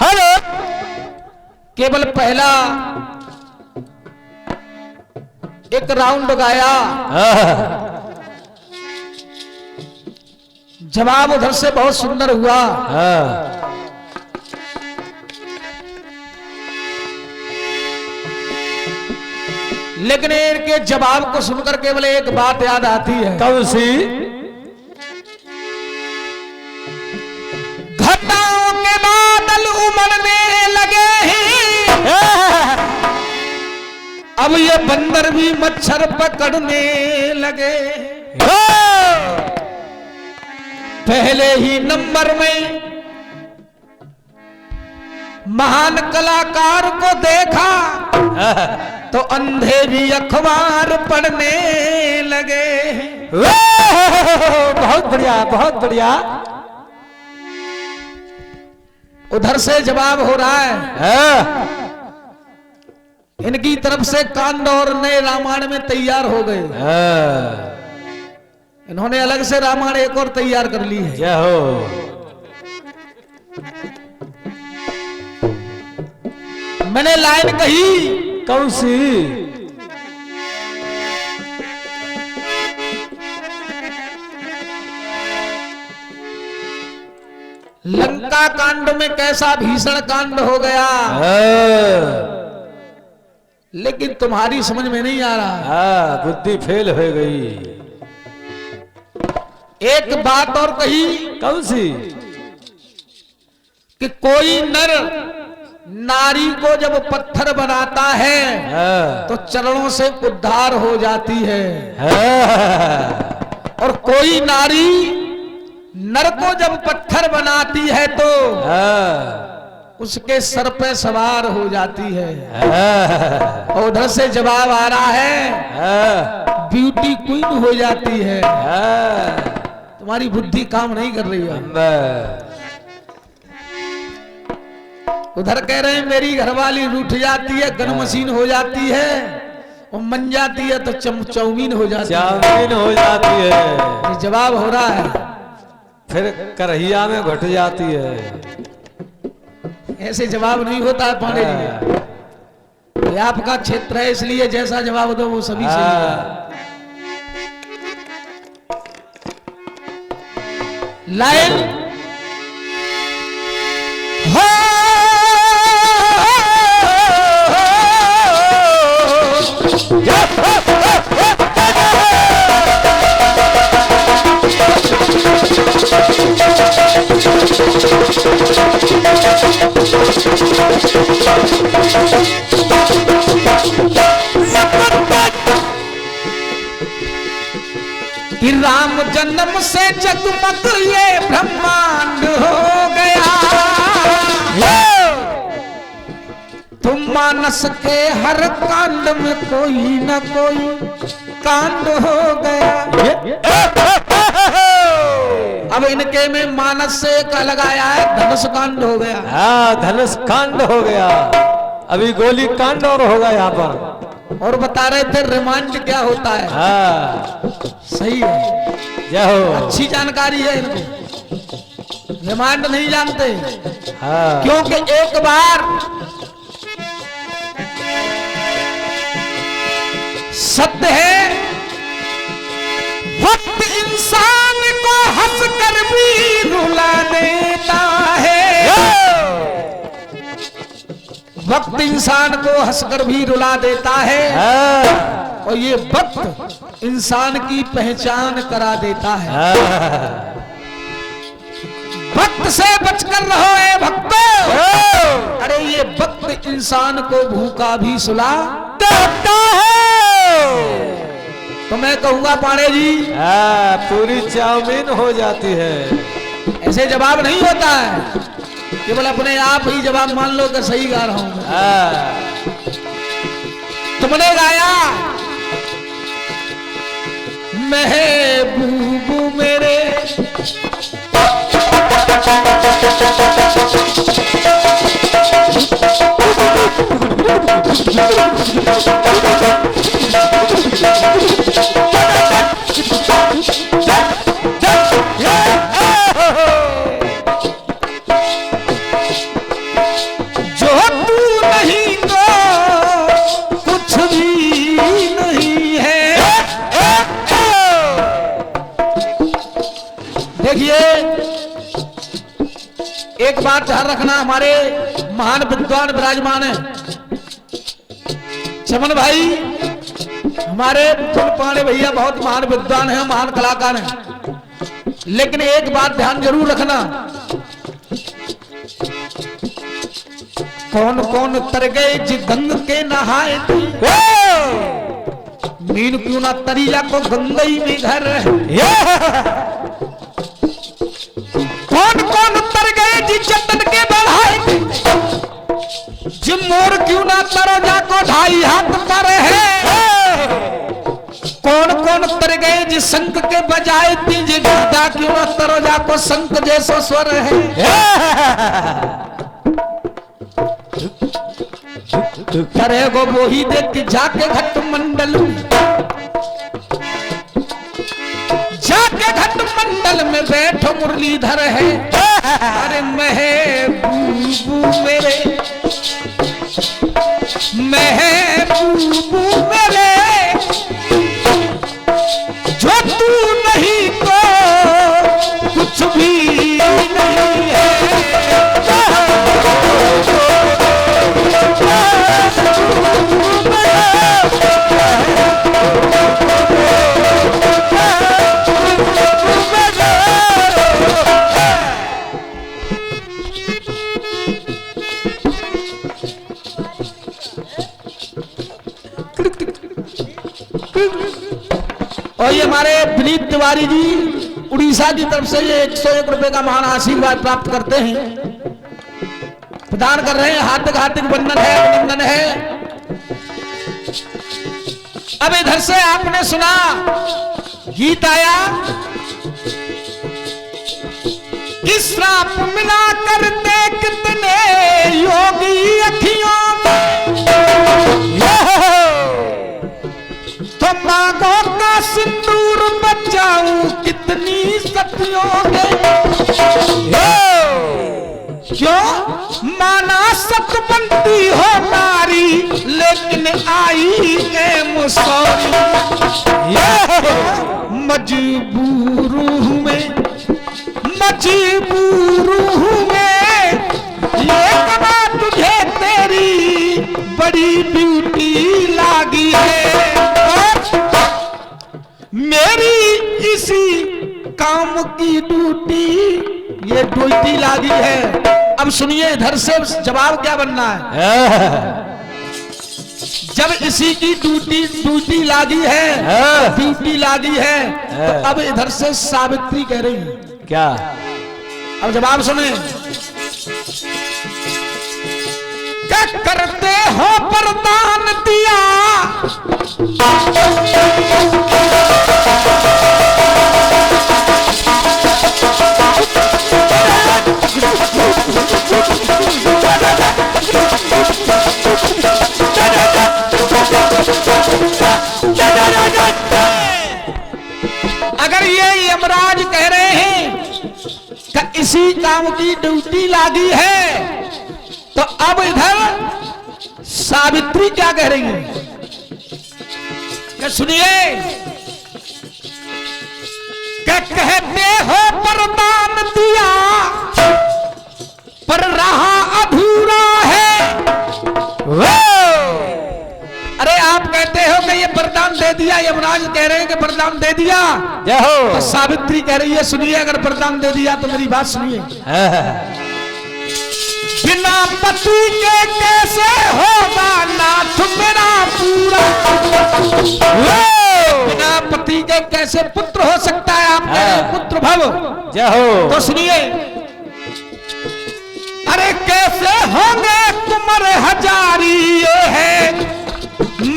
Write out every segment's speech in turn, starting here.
Hello केवल पहला एक राउंड गाया, जवाब उधर से बहुत सुंदर हुआ। लेकिन इनके जवाब को सुनकर केवल एक बात याद आती है। कौन सी? घटाओं के बादल उमड़ने लगे हैं, अब ये बंदर भी मच्छर पकड़ने लगे। पहले ही नंबर में महान कलाकार को देखा तो अंधे भी अखबार पढ़ने लगे। बहुत बढ़िया, बहुत बढ़िया। उधर से जवाब हो रहा है। इनकी तरफ से कांड और नए रामायण में तैयार हो गए। इन्होंने अलग से रामायण एक और तैयार कर ली है। क्या हो? मैंने लाइन कही। कौन सी? लंका कांड में कैसा भीषण कांड हो गया, लेकिन तुम्हारी समझ में नहीं आ रहा। बुद्धि फेल हो गई। एक बात और कही। कौन सी? कि कोई नर नारी को जब पत्थर बनाता है तो चरणों से उद्धार हो जाती है, और कोई नारी नर को जब पत्थर बनाती है तो उसके सर पे सवार हो जाती है। और उधर से जवाब आ रहा है, ब्यूटी क्वीन हो जाती है। तुम्हारी बुद्धि काम नहीं कर रही है। उधर कह रहे हैं मेरी घरवाली रूठ जाती है, गन मशीन हो जाती है, और मन जाती है तो चाउमीन हो जाती है। चाउमीन हो जाती है। जवाब हो रहा है। फिर करहिया में घुट जाती है। ऐसे जवाब नहीं होता है पांडे जी। ये आपका क्षेत्र है, इसलिए जैसा जवाब दो वो सभी सही है। लाइन हो कि राम जन्म से जगमग ये ब्रह्मांड हो गया, तुम मानस के हर कांड में कोई न कोई कांड हो गया। अब इनके में मानस से एक लगाया है, धनुष कांड हो गया। धनुष कांड हो गया। अभी गोली कांड और होगा यहाँ पर। और बता रहे थे रिमांड क्या होता है। सही है, जाओ। अच्छी जानकारी है इनको। रिमांड नहीं जानते। क्योंकि एक बार सत्य है, वक्त इंसान को हंसकर भी रुला देता है। वक्त इंसान को हंसकर भी रुला देता है, और ये वक्त इंसान की पहचान करा देता है। वक्त से बचकर रहो ए भक्तों। अरे ये वक्त इंसान को भूखा भी सुला देता है। तो मैं कहूंगा पांडे जी, पूरी चाउमीन हो जाती है। ऐसे जवाब नहीं होता है। केवल अपने आप ही जवाब मान लो कि सही गा रहा हूं। तुमने गाया महबूब मेरे, एक बात ध्यान रखना, हमारे महान विद्वान विराजमान है चमन भाई, हमारे पांडे भैया बहुत महान विद्वान हैं, महान कलाकार हैं, लेकिन एक बात ध्यान जरूर रखना, कौन कौन तर गए जी गंग के नहाए मीन क्यों ना तरिया को गंगई में घर कौन कौन तर गए जी चंदन के बढ़ाए जी मोर क्यों ना तरोजा को ढाई हाथ पर है कौन कौन तर गए जी शंख के बजाए थी जी गदा क्यों ना तरोजा को शंख जैसो स्वर है करे गो वो ही देख जाके घट मंडल में बैठो मुरलीधर है अरे महबूबू मेरे महबूबू मेरे जो तू नहीं तो कुछ भी नहीं है और ये हमारे विनीत तिवारी जी उड़ीसा की तरफ से ये 101 रुपए का महान आशीर्वाद प्राप्त करते हैं, प्रदान कर रहे हैं, हार्दिक हार्दिक वंदन है, अभिनंदन है। अब इधर से आपने सुना गीत आया कि श्राप मिला करते कितने योगी अखियों तो मांगो का सिंदूर बचाऊं कितनी सतियों ने क्यों माना सत बनती हो नारी लेकिन आई है मुसौरी मजबूर हूं मैं ये कमा तुझे तेरी बड़ी ब्यूटी लागी है मेरी इसी काम की ड्यूटी ये ड्यूटी लागी है। अब सुनिए इधर से जवाब क्या बनना है। जब इसी की ड्यूटी लागी है, ड्यूटी लागी है, तो अब इधर से सावित्री कह रही है क्या। अब जवाब सुने। क्या करते हो वरदान दिया अगर ये यमराज कह रहे हैं कि इसी काम की ड्यूटी लागी है तो अब इधर सावित्री क्या कह रही है कि सुनिए। क्या कहते हो वरदान दिया पर रहा अधूरा है। अरे आप कहते हो कि ये वरदान दे दिया, यमराज कह रहे हैं कि वरदान दे दिया, तो सावित्री कह रही है सुनिए अगर वरदान दे दिया तो मेरी बात सुनिए। बिना पति के कैसे होगा नाथ मेरा पूरा बिना पति के कैसे पुत्र हो सकता है आपके पुत्र भव। तो सुनिए अरे कैसे होंगे कुंवर हजारी ये है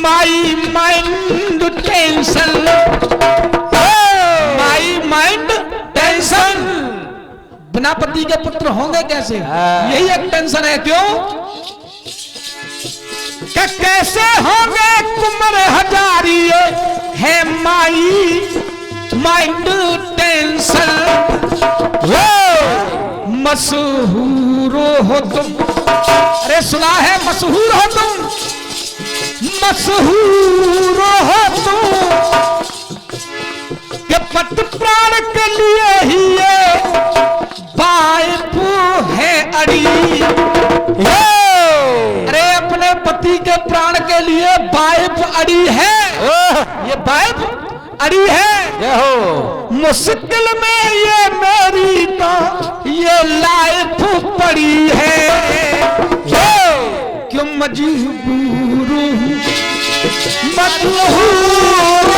my mind tension my mind tension बिना पति के पुत्र होंगे कैसे, यही एक टेंशन है। क्यों कि कैसे होंगे कुमर हजारी है माई माइंड टेंशन। मशहूर हो तुम, अरे सुना है मशहूर हो तुम, मशहूर हो तुम के पट प्राण के लिए ही ये वाइफ है अड़ी। अरे अपने पति के प्राण के लिए वाइफ अड़ी है, ये वाइफ अड़ी है। मुश्किल में ये मेरी तो ये लाइफ पड़ी है, क्यों मजबूर हूँ मजबूर।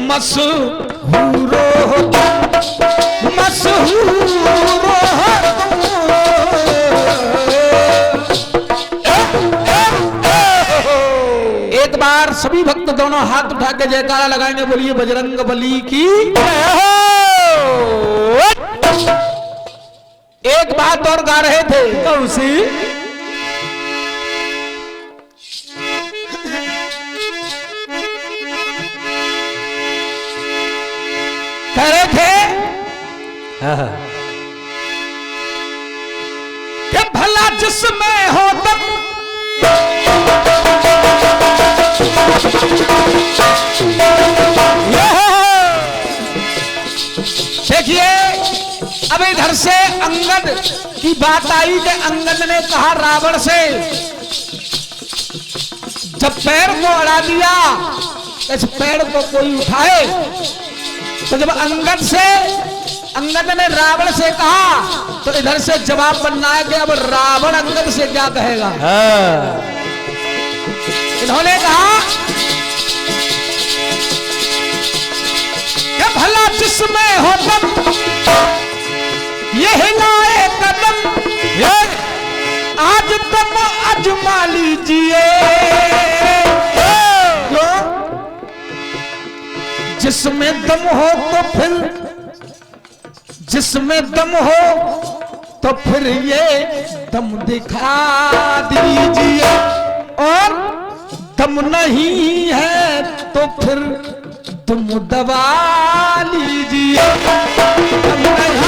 मशहूर हो मशहूर हो। एक बार सभी भक्त दोनों हाथ उठा के जयकारा लगाएंगे, बोलिए बजरंग बली की। एक बात और गा रहे थे, कौन सी? कह रहे थे कि भला जिसमें हो तब देखिए। अब इधर से अंगद की बात आई कि अंगद ने कहा रावण से, जब पैर को अड़ा दिया इस पैर को कोई उठाए, तो जब अंगद ने रावण से कहा तो इधर से जवाब बनना है कि अब रावण अंगद से क्या कहेगा। इन्होंने कहा कि भला जिसमें हो तब ये हिलाए कदम, आज तुम अजमा लीजिए। जिसमें दम हो तो फिर, जिसमें दम हो तो फिर ये दम दिखा दीजिए, और दम नहीं है तो फिर तुम दबा लीजिए। दम नहीं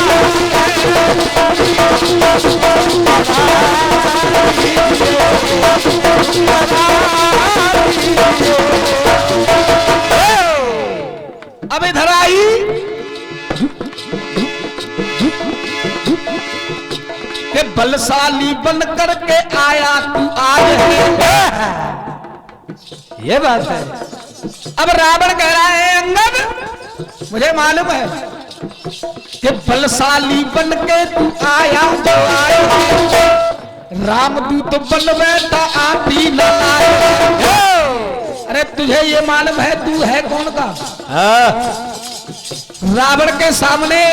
अब इधर आई कि बलशाली बन करके आया तू आज है, ये बात है। अब रावण कह रहा है अंगद मुझे मालूम है कि बलशाली बन के तू आया तो आया, रामदूत बन बैठा आती न आए। अरे तुझे ये मालूम है तू है कौन का? रावण के सामने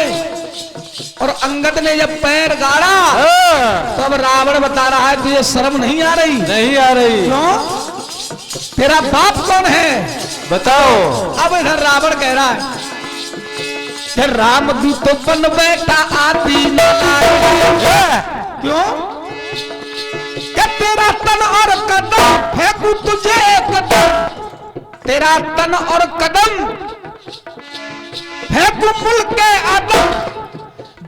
और अंगद ने जब पैर गाड़ा तो अब रावण बता रहा है तुझे शर्म नहीं आ रही? नहीं आ रही। क्यों? तेरा बाप कौन है बताओ। अब इधर रावण कह रहा है कि रामदूत बन बैठा आती न आए। क्यों? कि तेरा तन और कदम फेंकू तुझे कदम, तेरा तन और कदम फेंकू मुल्क के आदम,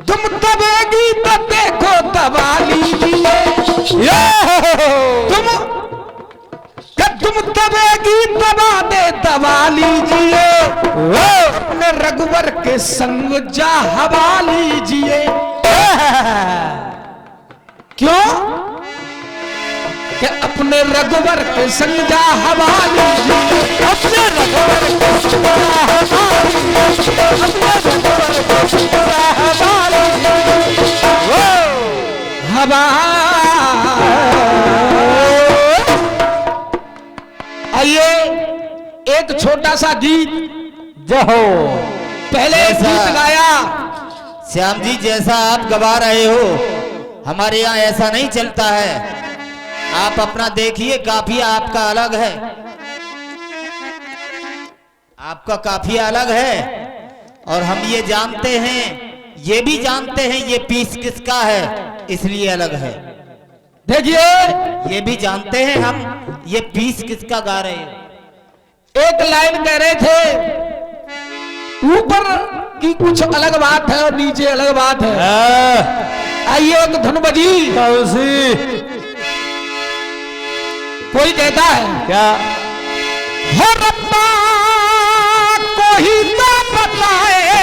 तुम दबेगी तो देखो दबा लीजिए। तुम दबेगी दबा दे दबा लीजिए, अपने रघुवर के संग जा हवा लीजिए। क्यों? कि अपने रघुवर के संग जा हवा लीजिए, अपने रघुवर के संग जा हवा लीजिए, अपने रघुवर के संग जा हवा लीजिए। हवा आइए एक छोटा सा गीत जहो। पहले गीत गाया। श्याम जी जैसा आप गवा रहे हो हमारे यहाँ ऐसा नहीं चलता है, आप अपना देखिए काफी आपका अलग है। आपका काफिया अलग है और हम ये जानते हैं, ये भी जानते हैं ये पीस किसका है, इसलिए अलग है। देखिए ये भी जानते हैं हम ये पीस किसका गा रहे हैं। एक लाइन कह रहे थे, ऊपर की कुछ अलग बात है और नीचे अलग बात है। आइए एक धुन बजी, कोई कहता है क्या हो रब्बा को ही तो बताए,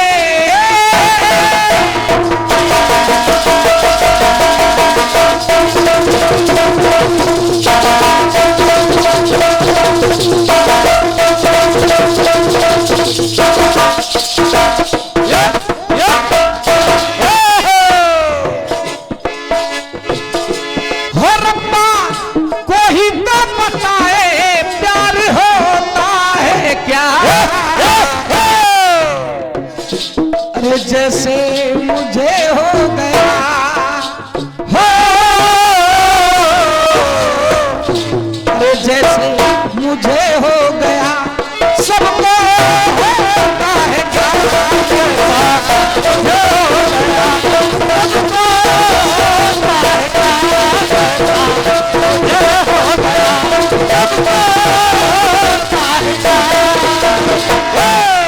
हो रब्बा को ही तो बताए प्यार होता है क्या। अरे जैसे मुझे हो गया हो, अरे जैसे मुझे हो गया सबको होता है क्या।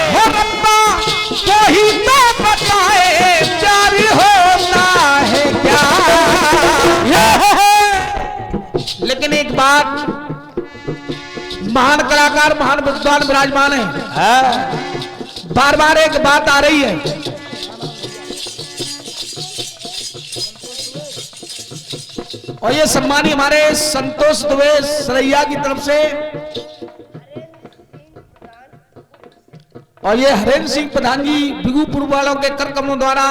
हो रब्बा कोई तो बताए प्यार होता है क्या। लेकिन एक बात, महान कलाकार महान विद्वान विराजमान है, बार बार एक बात आ रही है, और ये सम्मानी हमारे संतोष दुबे सरैया की तरफ से, और ये हरेंद्र सिंह प्रधान जी बिगुपुर वालों के कर कमलों द्वारा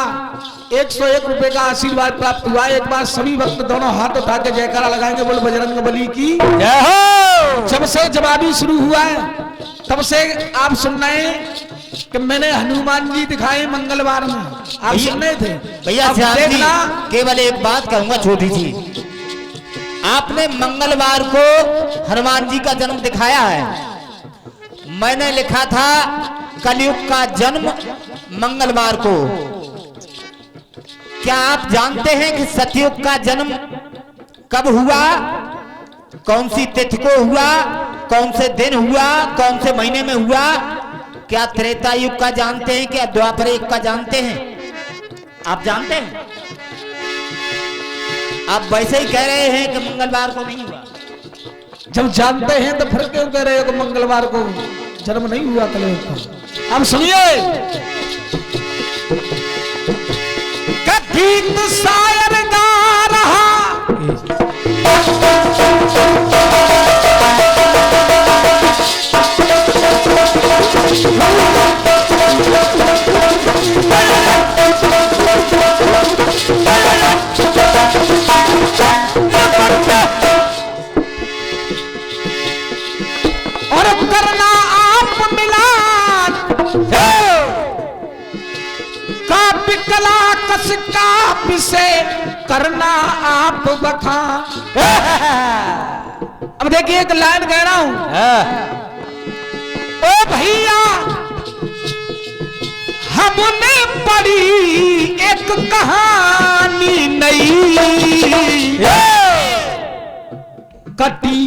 101 रुपए का आशीर्वाद प्राप्त हुआ। एक बार सभी भक्त दोनों हाथ उठा के जयकारा लगाएंगे, बोल बजरंग बली की जय हो। जब से जवाबी शुरू हुआ है तब से आप सुन रहे हैं कि मैंने हनुमान जी दिखाए मंगलवार में, आप सुन रहे थे भैया। देखना केवल एक बात कहूंगा छोटी सी, आपने मंगलवार को हनुमान जी का जन्म दिखाया है, मैंने लिखा था कलयुग का जन्म मंगलवार को। क्या आप जानते हैं कि सतयुग का जन्म कब हुआ, कौन सी तिथि को हुआ, कौन से दिन हुआ, कौन से महीने में हुआ? क्या त्रेता युग का जानते हैं, क्या द्वापर युग का जानते हैं? आप जानते हैं? आप वैसे ही कह रहे हैं कि मंगलवार को नहीं हुआ। जब जानते हैं तो फिर क्यों कह रहे हो कि मंगलवार को जन्म नहीं हुआ कलयुग का। अब सुनिए, गीत शायर गा रहा और करना आप मिलान काव्य कला कस काव्य से करना आप बखान। अब देखिए एक लाइन कह रहा हूं, ओ भैया हमने पढ़ी एक कहानी नई, कटी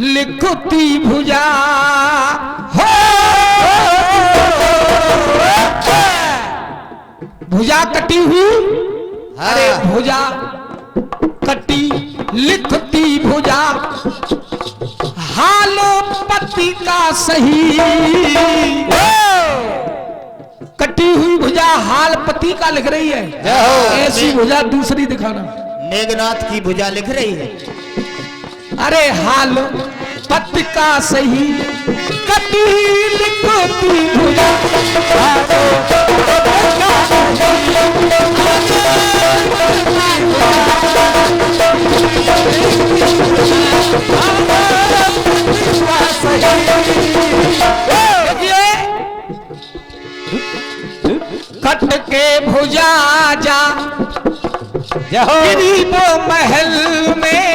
लिखती भुजा हो, भुजा कटी हुई, अरे भुजा कटी लिखती भुजा, हालो पति का सही, कटी हुई भुजा हाल पति का लिख रही है, ऐसी भुजा दूसरी दिखाना। मेघनाथ की भुजा लिख रही है, अरे हाल पति का सही कटी लिखती भुजा, कट के भुजा जा गरीबो महल में,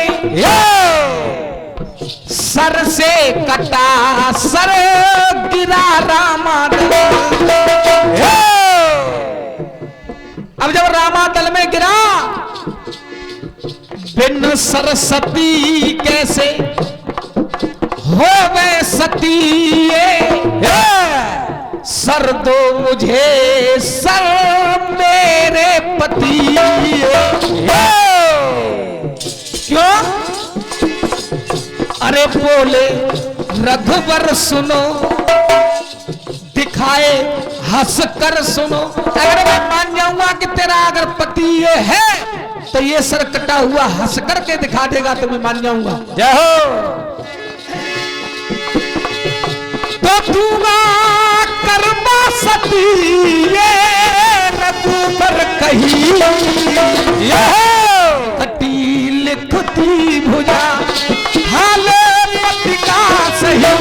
सर से कटा सर गिरा रामादल। अब जब रामादल में गिरा, बिन सरस्वती कैसे होवे सती, सर दो मुझे सर मेरे पति। क्यों? अरे बोले रघुवर सुनो, दिखाए हंस कर सुनो। अगर मैं मान जाऊंगा कि तेरा अगर पति ये है तो ये सर कटा हुआ हंस करके दिखा देगा तो मैं मान जाऊंगा। जय हो। तो दूंगा कर्मा सती ये रघुवर कही, कटी लिखती भुजा हाल पति का सही।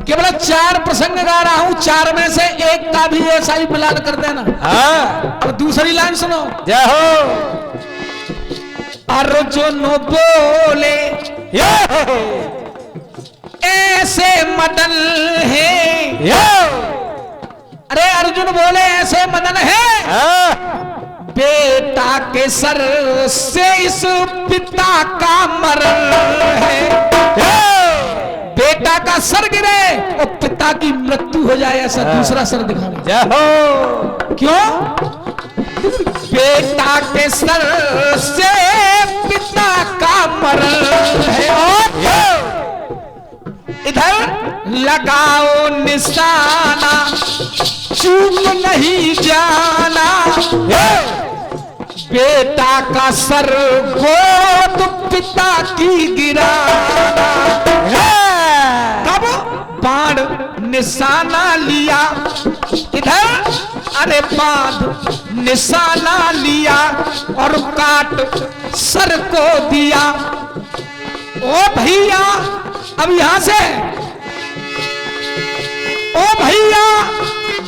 केवल 4 प्रसंग गा रहा हूं, 4 में से एक का भी ऐसा ही मिलान कर देना। हाँ। और दूसरी लाइन सुनो। जय हो। अर्जुन बोले ऐसे मदन है। अरे अर्जुन बोले ऐसे मदन है, बेटा के सर से इस पिता का मरण है। बेटा का सर गिरे और पिता की मृत्यु हो जाए, ऐसा दूसरा सर दिखाना। जय हो। क्यों? बेटा के सर से पिता का मरण है। और इधर लगाओ निशाना, चूक नहीं जाना। बेटा का सर गोद पिता की गिराना। तब बाण निशाना लिया, इधर अरे बाण निशाना लिया और काट सर को दिया। ओ भैया, अब यहां से ओ भैया,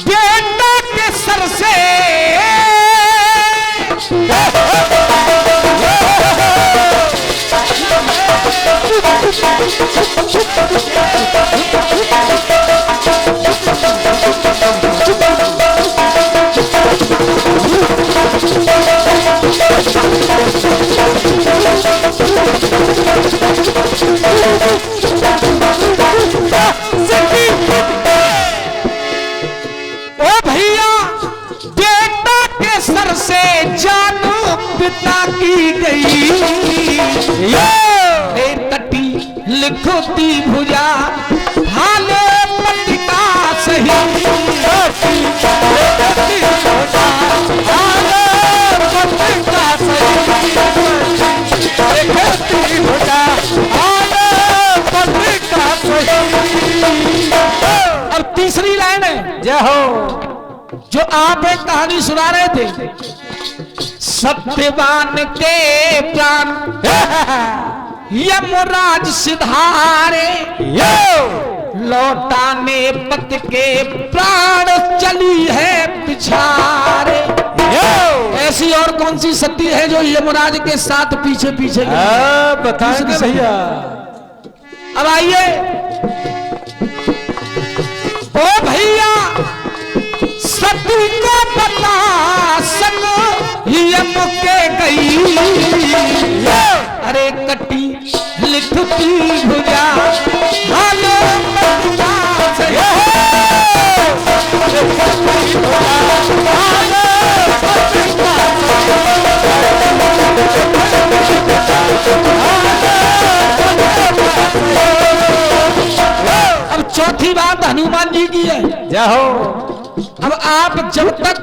बेटा के सर से ओ भैया, बेटा के सर से जान पिता की गई। कटी लिखती भुजा हाल पति का सही। अब तीसरी लाइन है। जय हो। जो आप एक कहानी सुना रहे थे, सत्यवान के प्राण यमराज सिधारे, लौटाने पति के प्राण चली है पिछारे। ऐसी और कौन सी सती है जो यमराज के साथ पीछे पीछे? बताएंगे भैया। अब आइए। ओ भैया, सती को बता सक यम के गई। अरे कटी लिखती भुजा हालो पतिका से। अब चौथी बात हनुमान जी की है। जय हो। अब आप जब तक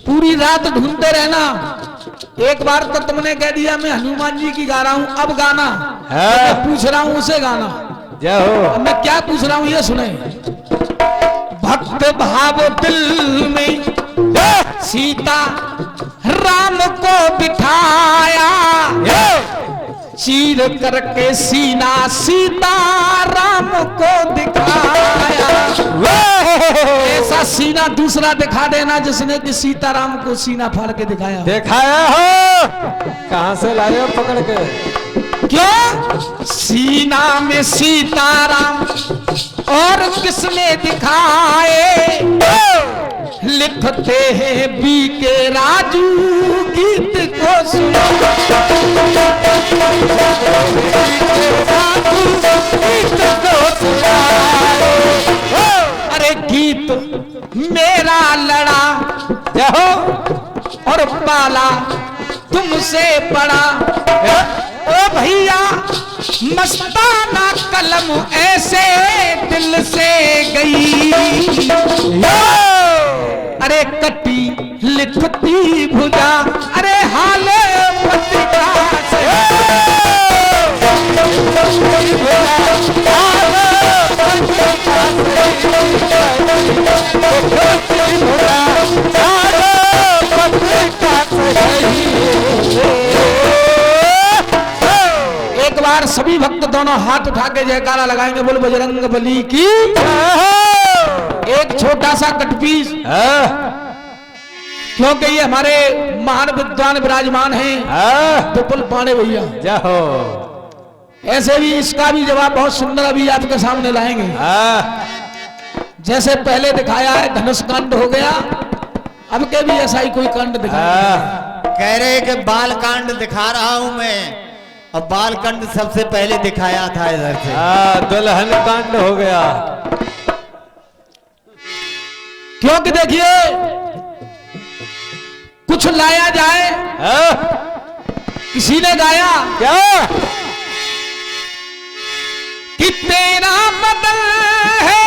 पूरी रात ढूंढते रहना, एक बार तो तुमने कह दिया मैं हनुमान जी की गा रहा हूं, अब गाना है। तो मैं पूछ रहा हूं उसे गाना। जय हो। अब मैं क्या पूछ रहा हूं ये सुने। भक्त भाव दिल में सीता राम को बिठाया, चीर करके सीना सीताराम को दिखाया। ऐसा सीना दूसरा दिखा देना जिसने कि सीताराम को सीना फाड़ के दिखाया। दिखाया हो, कहां से लाए हो पकड़ के? क्यों? सीना में सीताराम और किसने दिखाए? लिखते हैं बी के राजू गीत को सुनो। अरे गीत मेरा लड़ा जाओ और पाला तुमसे बड़ा। ओ भैया मस्ताना कलम ऐसे दिल से गई। अरे कटी लिखती भुजा, अरे हाल पत्रिका से। एक बार सभी भक्त दोनों हाथ उठा के जयकारा लगाएंगे, बोल बजरंग बली की। एक छोटा सा कटपीस, क्योंकि ये हमारे महान विद्वान विराजमान हैं विपुल पांडे भैया। जाओ ऐसे भी इसका भी जवाब बहुत सुंदर अभी आपके सामने लाएंगे। जैसे पहले दिखाया है धनुष कांड हो गया, अब के भी ऐसा ही कोई कांड दिखाया। कह रहे कि बाल कांड दिखा रहा हूं मैं, अब बाल कांड सबसे पहले दिखाया था इधर से। दुल्हन कांड हो गया। क्योंकि देखिए कुछ लाया जाए। किसी ने गाया क्या कि तेरा बदल है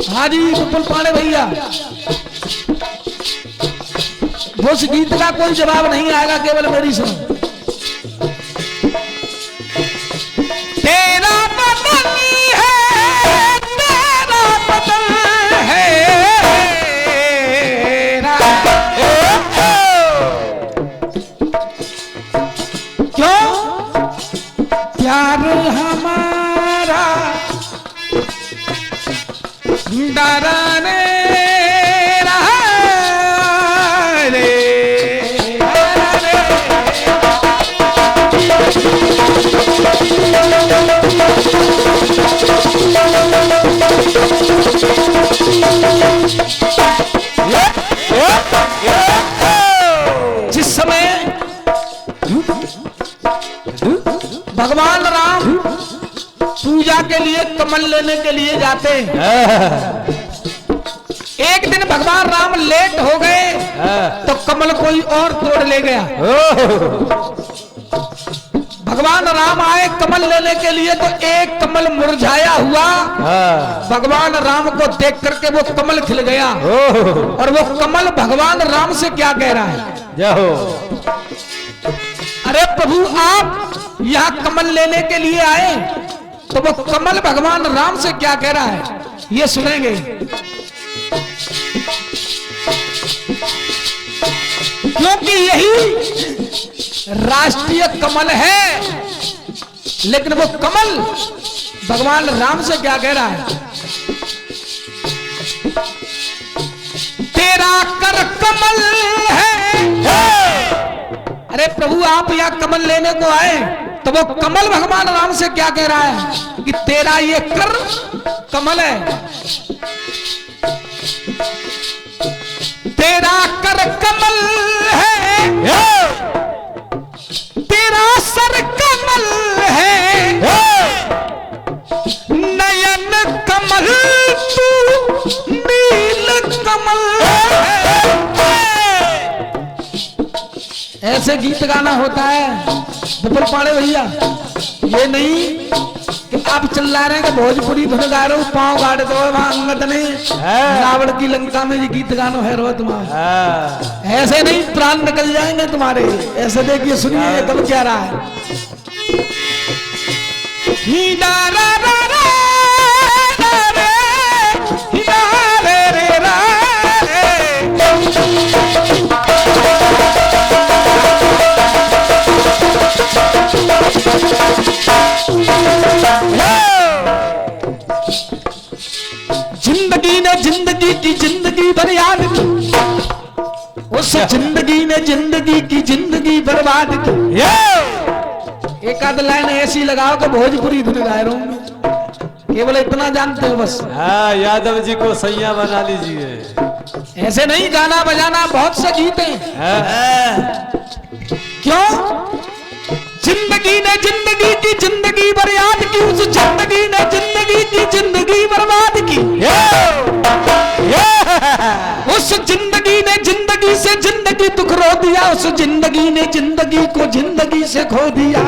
हाजी विपुल पांडे भैया, उस गीत का कोई जवाब नहीं आएगा, केवल मेरी सुनो। तेरा बदल है, तेरा बदल है, क्यों प्यार हमारा डराने जिस समय भगवान राम पूजा के लिए कमल लेने के लिए जाते हैं, एक दिन भगवान राम लेट हो गए तो कमल कोई और तोड़ ले गया। भगवान राम आए कमल लेने के लिए तो एक कमल मुरझाया हुआ भगवान राम को देख करके वो कमल खिल गया। और वो कमल भगवान राम से क्या कह रहा है? जाओ अरे प्रभु आप यहाँ कमल लेने के लिए आए, तो वो कमल भगवान राम से क्या कह रहा है ये सुनेंगे। क्योंकि यही राष्ट्रीय कमल है, लेकिन वो कमल भगवान राम से क्या कह रहा है? तेरा कर कमल है। अरे प्रभु आप यहाँ कमल लेने को आए, तो वो कमल भगवान राम से क्या कह रहा है कि तेरा ये कर कमल है, तेरा कर कमल है। होता है विपुल पाड़े भैया, ये नहीं कि आप चिल्ला रहे हैं कि भोजपुरी धुन गा रहे हो, पाँव गाड़ दो वहां अंगद ने रावण की लंका में ये गीत गानो है रो तुम्हारा, ऐसे नहीं प्राण निकल जाएंगे तुम्हारे। ऐसे देखिए सुनिए ये कब क्या रहा है। ही दा रा रा रा रा रे, ही दा रे रे रा जिंदगी ने जिंदगी की जिंदगी भर याद की, उस जिंदगी ने जिंदगी की जिंदगी बर्बाद की। एक आध लाइन ऐसी लगाओ कि भोजपुरी धुन गाए रहूं, केवल इतना जानते हो बस। हाँ, यादव जी को सैया बना लीजिए। ऐसे नहीं, गाना बजाना बहुत से गीत हैं। क्यों? जिंदगी ने जिंदगी की जिंदगी बर्बाद की, उस जिंदगी ने जिंदगी की जिंदगी बर्बाद की। उस जिंदगी ने जिंदगी से जिंदगी दुख रो दिया, उस जिंदगी ने जिंदगी को जिंदगी से खो दिया।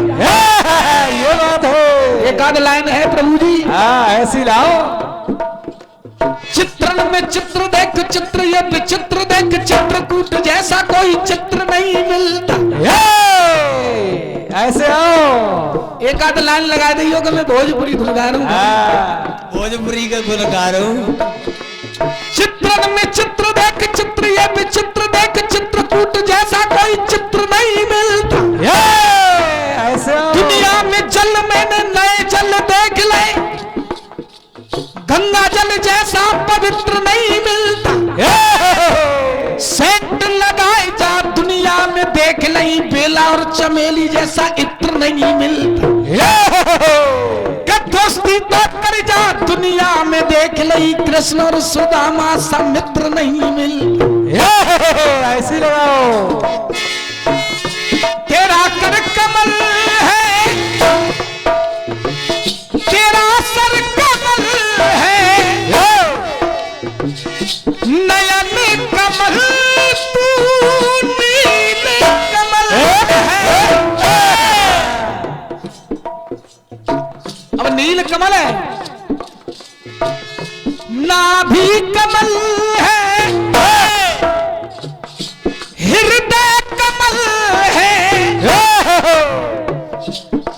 ये बात हो। एक आध लाइन है प्रभु जी। हाँ, ऐसी लाओ। चित्रण में चित्र देख चित्र, ये विचित्र देख चित्रकूट जैसा कोई चित्र नहीं मिलता। ऐसे आओ। एक आध लाइन लगा दी हो कि मैं भोजपुरी धुन गा रहा हूँ, भोजपुरी का गुलकार हूँ। चित्रण में चित्र देख चित्र, ये विचित्र देख चित्रकूट जैसा कोई चित्र नहीं मिलता। ऐसे आओ। दुनिया में जल मैंने नए जल देख ले, गंगा जल जैसा पवित्र नहीं मिलता। सेंट लगाए जा दुनिया में देख लई, बेला और चमेली जैसा इत्र नहीं मिलता। दोस्ती तो कर जा दुनिया में देख लई, कृष्ण और सुदामा सा मित्र नहीं मिलता। ऐसी लगाओ। तेरा कर कमल है, तेरा सर कमल है, नयन कमल तू नील कमल है। अब नील कमल है, नाभि कमल है, हृदय कमल है,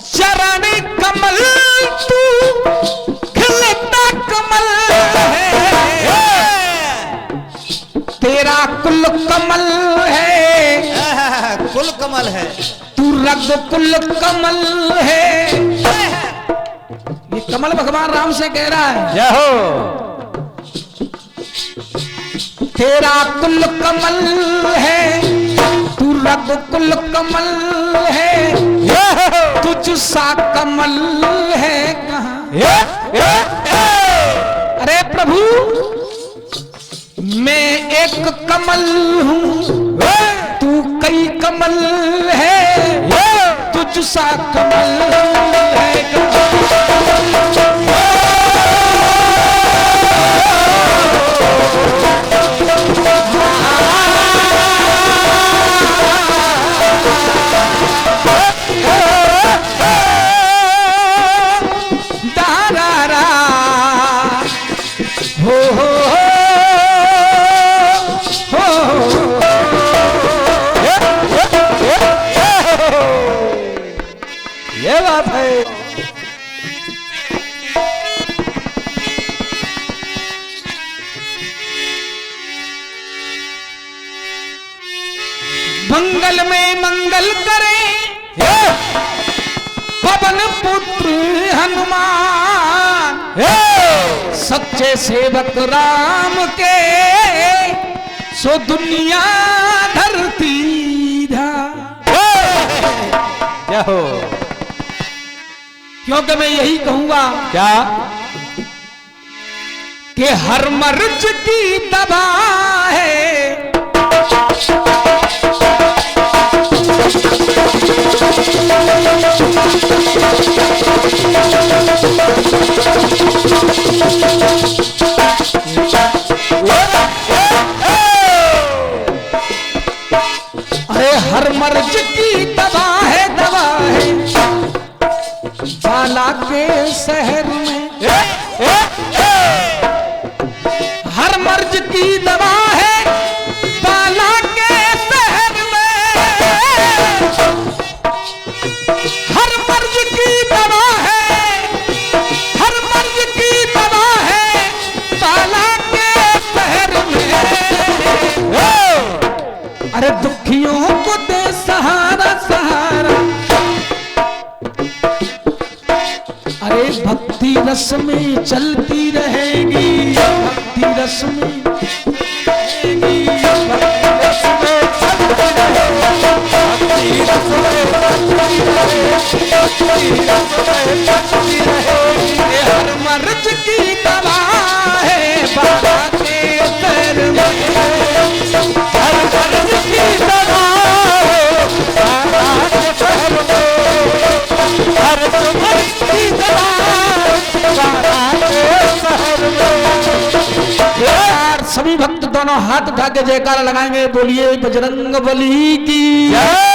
चरण कमल तू खिलता कमल है। तेरा कुल कमल है, कुल कमल है, तू रग कुल कमल है। ये कमल भगवान राम से कह रहा है। जय हो। तेरा कुल कमल है, तू रग कुल कमल है, तुझ सा कमल है कहाँ। अरे प्रभु मैं एक कमल हूँ, तू कई कमल है, तुझ सा कमल है कहाँ। ये बात है। मंगल में मंगल करे पवन पुत्र हनुमान, सच्चे सेवक राम के सो दुनिया धरती धा। क्या हो? क्योंकि मैं यही कहूंगा क्या कि हर मर्ज की दवा है, अरे हर मर्ज की दवा बाला के शहर में हर मर्ज की दवा है बाला के शहर में, हर मर्ज की दवा है, हर मर्ज की दवा है बाला के शहर में। अरे दुखियों को दे सहारा सहारा, अरे भक्ति रस में चलती रहेगी, भक्ति रस में रहेगी, भक्ति रस में चलती रहेगी, भक्ति रस में चलती रहेगी, भक्ति रस में चलती रहेगी। हर मर्ज की दवा है बाबा के पैर में, हर मर्ज की दवा है बाबा के पैर में, हर मर्ज की दवा बाबा के पैर में। यार सभी भक्त दोनों हाथ उठा के जयकारा लगाएंगे, बोलिए बजरंग बली की जय।